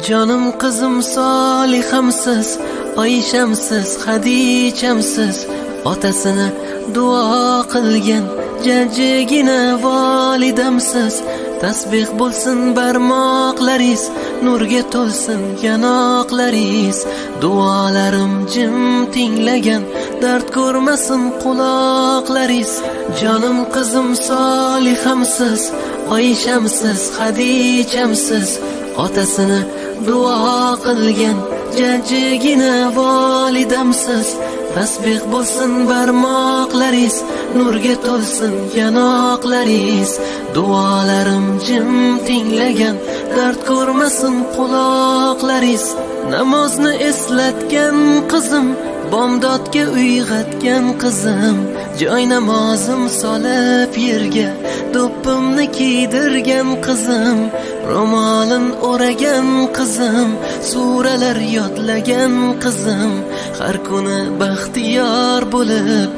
Jonim qizim Solihamsiz, Oyshamsiz, Xadichamsiz, otasini duo qilgan jajjigina volidamsiz. Tasbih bo'lsin barmoqlaringiz, nurga to'lsin yanoqlaringiz. Duolarim jim tinglagan, dard ko'rmasin quloqlaringiz. Jonim qizim Solihamsiz, Oyshamsiz, Xadichamsiz, otasini duo qilgan jajjigina volidamsiz. Tasbih bo'lsin barmoqlaringiz, nurga to'lsin yanoqlaringiz. Duolarim jim tinglagan, dard ko'rmasin quloqlaringiz. Namozni eslatgan qizim, bomdodga uyg'otgan qizim, joy namozim solib yerga do'ppimni kiydirgan qizim, ro'molin o'ragan qizim, suralar yodlagan qizim, har kuni baxtiyor bo'lib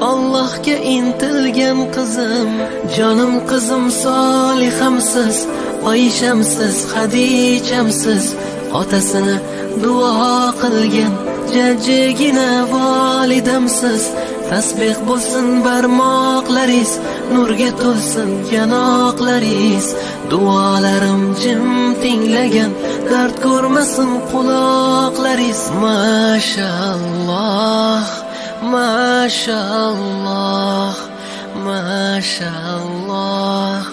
Allohga intilgan qizim. Jonim qizim Solihamsiz, Oyshamsiz, Xadichamsiz, otasini duo qilgan jajjigina volidamsiz. Tasbih bo'lsin barmoqlaringiz, nurga to'lsin yanoqlaringiz. Duolarim jim tinglagan, dard ko'rmasin quloqlaringiz. Mashalloh, mashalloh, mashalloh,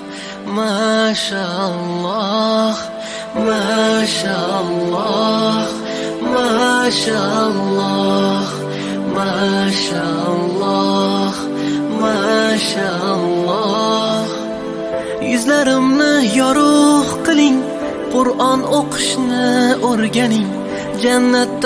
mashalloh, mashalloh, mashalloh, mashalloh, mashalloh. Yuzlarimni yorug' qiling, Qur'on o'qishni o'rganing. Jannatda